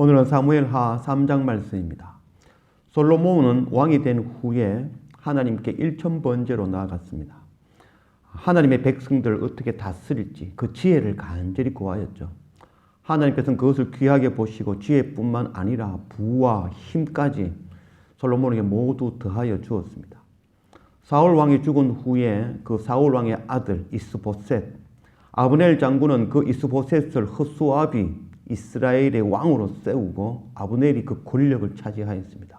오늘은 사무엘하 3장 말씀입니다. 솔로몬은 왕이 된 후에 하나님께 일천번제로 나아갔습니다. 하나님의 백성들을 어떻게 다스릴지 그 지혜를 간절히 구하였죠. 하나님께서는 그것을 귀하게 보시고 지혜뿐만 아니라 부와 힘까지 솔로몬에게 모두 더하여 주었습니다. 사울 왕이 죽은 후에 그 사울 왕의 아들 이스보셋, 아브넬 장군은 그 이스보셋을 흑수압이 이스라엘의 왕으로 세우고 아브넬이 그 권력을 차지하였습니다.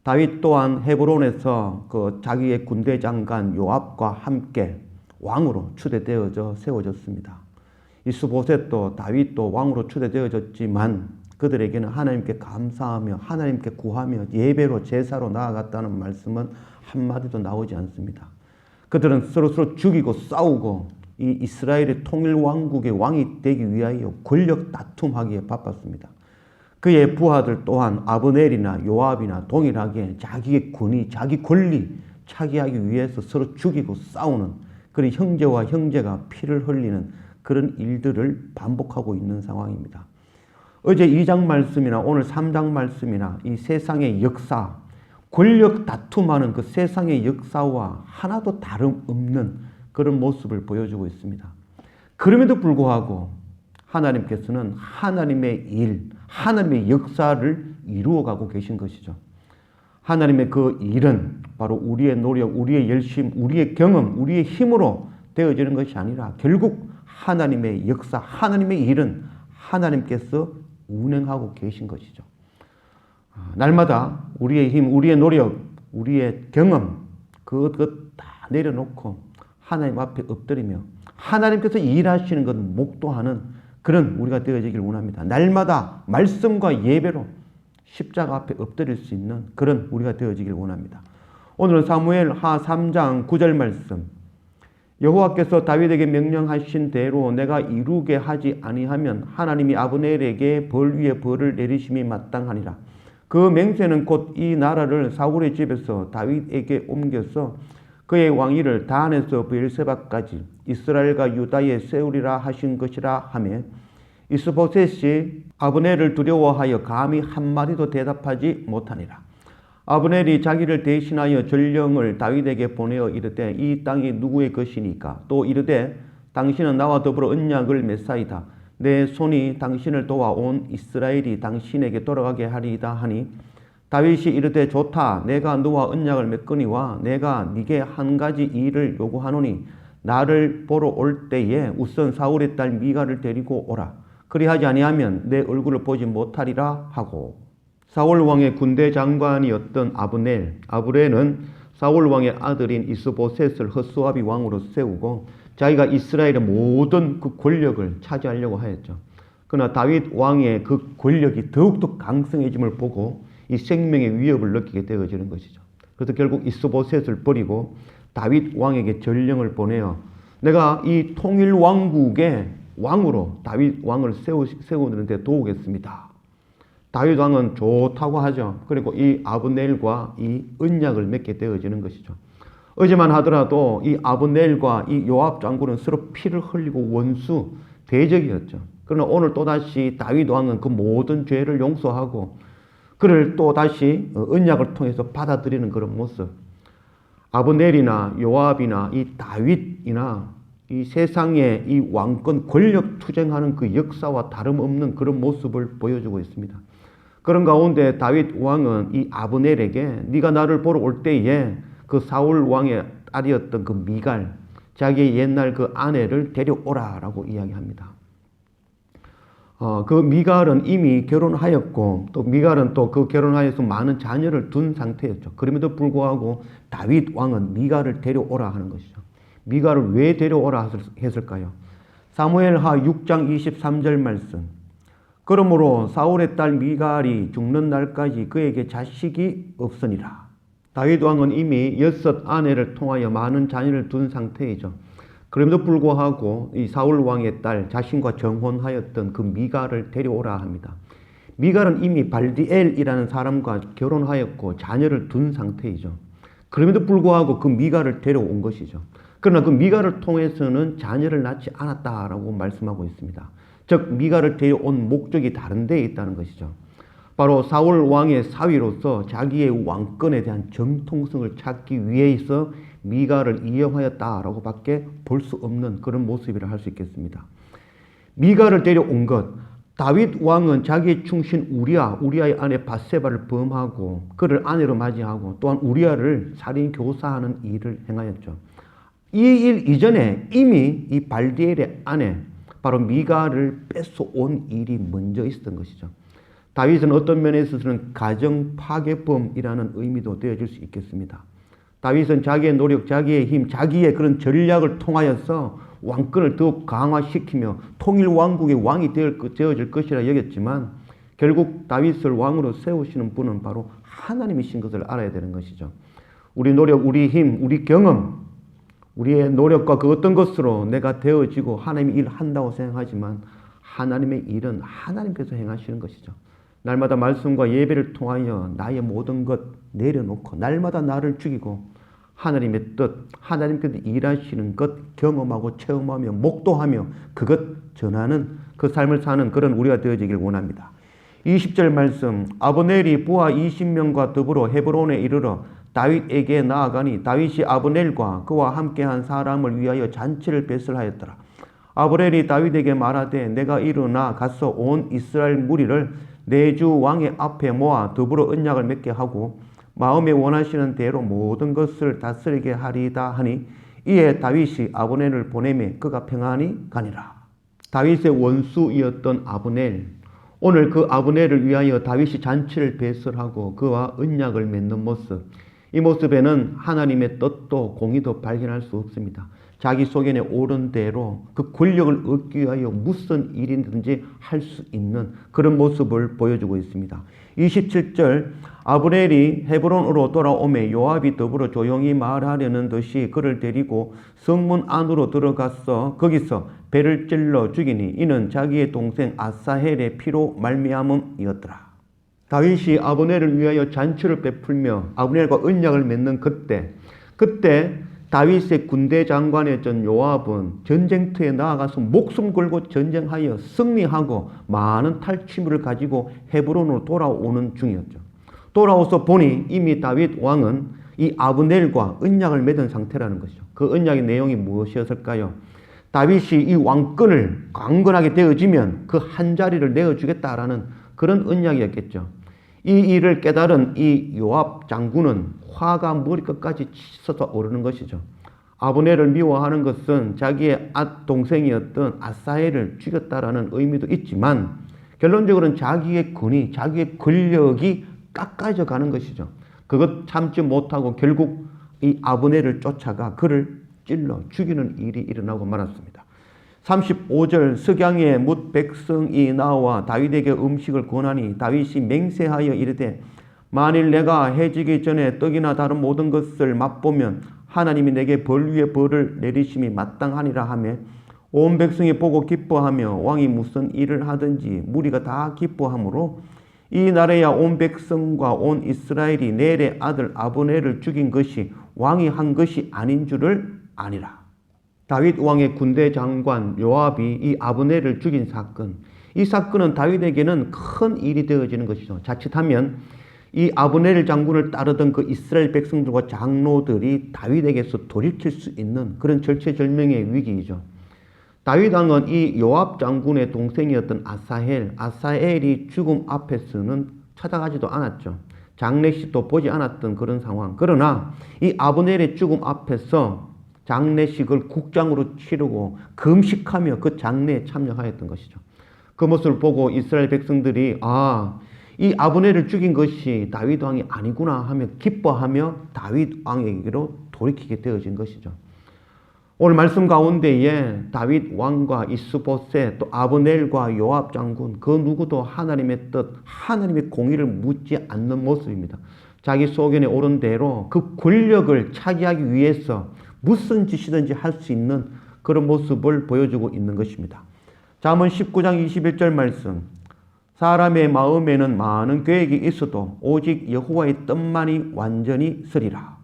다윗 또한 헤브론에서 그 자기의 군대 장관 요압과 함께 왕으로 추대되어져 세워졌습니다. 이스보셋도 다윗도 왕으로 추대되어졌지만 그들에게는 하나님께 감사하며 하나님께 구하며 예배로 제사로 나아갔다는 말씀은 한마디도 나오지 않습니다. 그들은 서로 죽이고 싸우고 이 이스라엘의 통일 왕국의 왕이 되기 위하여 권력 다툼하기에 바빴습니다. 그의 부하들 또한 아브넬이나 요압이나 동일하게 자기의 권위, 자기 권리 차지하기 위해서 서로 죽이고 싸우는 그런 형제와 형제가 피를 흘리는 그런 일들을 반복하고 있는 상황입니다. 어제 2장 말씀이나 오늘 3장 말씀이나 이 세상의 역사, 권력 다툼하는 그 세상의 역사와 하나도 다름없는 그런 모습을 보여주고 있습니다. 그럼에도 불구하고 하나님께서는 하나님의 일, 하나님의 역사를 이루어가고 계신 것이죠. 하나님의 그 일은 바로 우리의 노력, 우리의 열심, 우리의 경험, 우리의 힘으로 되어지는 것이 아니라 결국 하나님의 역사, 하나님의 일은 하나님께서 운행하고 계신 것이죠. 날마다 우리의 힘, 우리의 노력, 우리의 경험 그것 다 내려놓고 하나님 앞에 엎드리며 하나님께서 일하시는 것 목도하는 그런 우리가 되어지길 원합니다. 날마다 말씀과 예배로 십자가 앞에 엎드릴 수 있는 그런 우리가 되어지길 원합니다. 오늘은 사무엘하 3장 9절 말씀. 여호와께서 다윗에게 명령하신 대로 내가 이루게 하지 아니하면 하나님이 아브넬에게 벌 위에 벌을 내리심이 마땅하니라. 그 맹세는 곧 이 나라를 사울의 집에서 다윗에게 옮겨서 그의 왕위를 단에서 브엘세바까지 이스라엘과 유다에 세우리라 하신 것이라 하며 이스보셋이 아브넬을 두려워하여 감히 한마디도 대답하지 못하니라. 아브넬이 자기를 대신하여 전령을 다윗에게 보내어 이르되 이 땅이 누구의 것이니까 또 이르되 당신은 나와 더불어 언약을 맺사이다. 내 손이 당신을 도와온 이스라엘이 당신에게 돌아가게 하리이다 하니 다윗이 이르되 좋다. 내가 너와 언약을 맺거니와 내가 네게 한 가지 일을 요구하노니 나를 보러 올 때에 우선 사울의 딸 미가를 데리고 오라. 그리하지 아니하면 내 얼굴을 보지 못하리라 하고 사울 왕의 군대 장관이었던 아브넬은 사울 왕의 아들인 이스보셋을 흑수압이 왕으로 세우고 자기가 이스라엘의 모든 그 권력을 차지하려고 하였죠. 그러나 다윗 왕의 그 권력이 더욱더 강성해짐을 보고 이 생명의 위협을 느끼게 되어지는 것이죠. 그래서 결국 이스보셋을 버리고 다윗 왕에게 전령을 보내어 내가 이 통일 왕국의 왕으로 다윗 왕을 세우는데 도우겠습니다. 다윗 왕은 좋다고 하죠. 그리고 이 아브넬과 이 언약을 맺게 되어지는 것이죠. 어제만 하더라도 이 아브넬과 이 요압 장군은 서로 피를 흘리고 원수 대적이었죠. 그러나 오늘 또다시 다윗 왕은 그 모든 죄를 용서하고 그를 또 다시 언약을 통해서 받아들이는 그런 모습. 아브넬이나 요압이나 이 다윗이나 이 세상의 이 왕권 권력 투쟁하는 그 역사와 다름없는 그런 모습을 보여주고 있습니다. 그런 가운데 다윗 왕은 이 아브넬에게 네가 나를 보러 올 때에 그 사울 왕의 딸이었던 그 미갈, 자기의 옛날 그 아내를 데려오라라고 이야기합니다. 그 미갈은 이미 결혼하였고 또 미갈은 또 그 결혼하여서 많은 자녀를 둔 상태였죠. 그럼에도 불구하고 다윗 왕은 미갈을 데려오라 하는 것이죠. 미갈을 왜 데려오라 했을까요? 사무엘하 6장 23절 말씀. 그러므로 사울의 딸 미갈이 죽는 날까지 그에게 자식이 없으니라. 다윗 왕은 이미 6 아내를 통하여 많은 자녀를 둔 상태이죠. 그럼에도 불구하고 이 사울 왕의 딸 자신과 정혼하였던 그 미갈을 데려오라 합니다. 미갈은 이미 발디엘이라는 사람과 결혼하였고 자녀를 둔 상태이죠. 그럼에도 불구하고 그 미갈을 데려온 것이죠. 그러나 그 미갈을 통해서는 자녀를 낳지 않았다라고 말씀하고 있습니다. 즉 미가를 데려온 목적이 다른 데에 있다는 것이죠. 바로 사울 왕의 사위로서 자기의 왕권에 대한 정통성을 찾기 위해서 미가를 이용하였다라고 밖에 볼 수 없는 그런 모습이라 할 수 있겠습니다. 미가를 데려온 것, 다윗 왕은 자기의 충신 우리아의 아내 밧세바를 범하고 그를 아내로 맞이하고 또한 우리아를 살인 교사하는 일을 행하였죠. 이 일 이전에 이미 이 발디엘의 아내 바로 미가를 뺏어온 일이 먼저 있었던 것이죠. 다윗은 어떤 면에 있어서는 가정 파괴범이라는 의미도 되어질 수 있겠습니다. 다윗은 자기의 노력, 자기의 힘, 자기의 그런 전략을 통하여서 왕권을 더욱 강화시키며 통일 왕국의 왕이 되어질 것이라 여겼지만 결국 다윗을 왕으로 세우시는 분은 바로 하나님이신 것을 알아야 되는 것이죠. 우리 노력, 우리 힘, 우리 경험, 우리의 노력과 그 어떤 것으로 내가 되어지고 하나님이 일한다고 생각하지만 하나님의 일은 하나님께서 행하시는 것이죠. 날마다 말씀과 예배를 통하여 나의 모든 것 내려놓고 날마다 나를 죽이고 하나님의 뜻, 하나님께서 일하시는 것 경험하고 체험하며 목도하며 그것 전하는 그 삶을 사는 그런 우리가 되어지길 원합니다. 20절 말씀, 아브넬이 부하 20명과 더불어 헤브론에 이르러 다윗에게 나아가니 다윗이 아브넬과 그와 함께한 사람을 위하여 잔치를 배설하였더라. 아브넬이 다윗에게 말하되 내가 일어나 가서 온 이스라엘 무리를 내 주 왕의 앞에 모아 더불어 언약을 맺게 하고 마음에 원하시는 대로 모든 것을 다스리게 하리이다 하니 이에 다윗이 아브넬을 보내매 그가 평안히 가니라. 다윗의 원수이었던 아브넬, 오늘 그 아브넬을 위하여 다윗이 잔치를 배설하고 그와 언약을 맺는 모습, 이 모습에는 하나님의 뜻도 공의도 발견할 수 없습니다. 자기 소견에 옳은 대로 그 권력을 얻기 위하여 무슨 일이든지 할 수 있는 그런 모습을 보여주고 있습니다. 27절, 아브넬이 헤브론으로 돌아오매 요압이 더불어 조용히 말하려는 듯이 그를 데리고 성문 안으로 들어가서 거기서 배를 찔러 죽이니 이는 자기의 동생 아사헬의 피로 말미암음이었더라. 다윗이 아브넬을 위하여 잔치를 베풀며 아브넬과 언약을 맺는 그때 다윗의 군대 장관이었던 요압은 전쟁터에 나아가서 목숨 걸고 전쟁하여 승리하고 많은 탈취물을 가지고 헤브론으로 돌아오는 중이었죠. 돌아와서 보니 이미 다윗 왕은 이 아브넬과 언약을 맺은 상태라는 것이죠. 그 언약의 내용이 무엇이었을까요? 다윗이 이 왕권을 강건하게 되어지면 그 한 자리를 내어주겠다라는 그런 언약이었겠죠. 이 일을 깨달은 이 요압 장군은 화가 머리끝까지 치솟아 오르는 것이죠. 아브넬을 미워하는 것은 자기의 동생이었던 아사헬을 죽였다라는 의미도 있지만 결론적으로는 자기의 권위, 자기의 권력이 깎아져 가는 것이죠. 그것 참지 못하고 결국 이 아브넬을 쫓아가 그를 찔러 죽이는 일이 일어나고 말았습니다. 35절, 석양에 뭇 백성이 나와 다윗에게 음식을 권하니 다윗이 맹세하여 이르되 만일 내가 해지기 전에 떡이나 다른 모든 것을 맛보면 하나님이 내게 벌 위에 벌을 내리심이 마땅하니라 하며 온 백성이 보고 기뻐하며 왕이 무슨 일을 하든지 무리가 다 기뻐하므로 이 날에야 온 백성과 온 이스라엘이 넬의 아들 아브넬을 죽인 것이 왕이 한 것이 아닌 줄을 아니라. 다윗 왕의 군대 장관 요압이 이 아브넬을 죽인 사건, 이 사건은 다윗에게는 큰 일이 되어지는 것이죠. 자칫하면 이 아브넬 장군을 따르던 그 이스라엘 백성들과 장로들이 다윗에게서 돌이킬 수 있는 그런 절체절명의 위기이죠. 다윗 왕은 이 요압 장군의 동생이었던 아사헬이 죽음 앞에서는 찾아가지도 않았죠. 장례식도 보지 않았던 그런 상황. 그러나 이 아브넬의 죽음 앞에서 장례식을 국장으로 치르고 금식하며 그 장례에 참여하였던 것이죠. 그 모습을 보고 이스라엘 백성들이 이 아브넬을 죽인 것이 다윗 왕이 아니구나 하며 기뻐하며 다윗 왕에게로 돌이키게 되어진 것이죠. 오늘 말씀 가운데에 다윗 왕과 이스보셋 또 아브넬과 요압 장군 그 누구도 하나님의 뜻, 하나님의 공의를 묻지 않는 모습입니다. 자기 소견에 옳은 대로 그 권력을 차지하기 위해서 무슨 짓이든지 할 수 있는 그런 모습을 보여주고 있는 것입니다. 잠언 19장 21절 말씀, 사람의 마음에는 많은 계획이 있어도 오직 여호와의 뜻만이 완전히 서리라.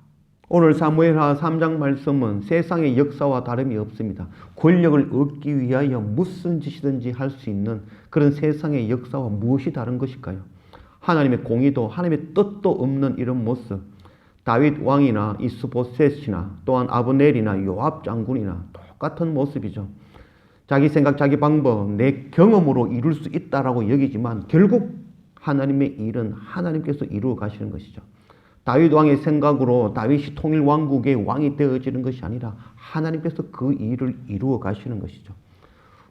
오늘 사무엘하 3장 말씀은 세상의 역사와 다름이 없습니다. 권력을 얻기 위하여 무슨 짓이든지 할 수 있는 그런 세상의 역사와 무엇이 다른 것일까요? 하나님의 공의도 하나님의 뜻도 없는 이런 모습, 다윗 왕이나 이스보셋이나 또한 아브넬이나 요압 장군이나 똑같은 모습이죠. 자기 생각, 자기 방법, 내 경험으로 이룰 수 있다라고 여기지만 결국 하나님의 일은 하나님께서 이루어 가시는 것이죠. 다윗 왕의 생각으로 다윗이 통일 왕국의 왕이 되어지는 것이 아니라 하나님께서 그 일을 이루어 가시는 것이죠.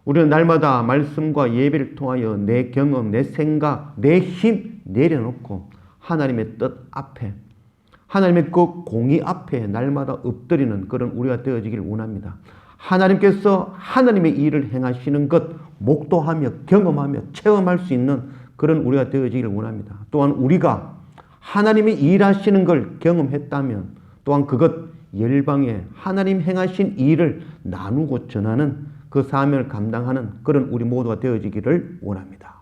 우리는 날마다 말씀과 예배를 통하여 내 경험, 내 생각, 내 힘 내려놓고 하나님의 뜻 앞에, 하나님의 그 공의 앞에 날마다 엎드리는 그런 우리가 되어지기를 원합니다. 하나님께서 하나님의 일을 행하시는 것 목도하며 경험하며 체험할 수 있는 그런 우리가 되어지기를 원합니다. 또한 우리가 하나님이 일하시는 걸 경험했다면 또한 그것 열방에 하나님 행하신 일을 나누고 전하는 그 사명을 감당하는 그런 우리 모두가 되어지기를 원합니다.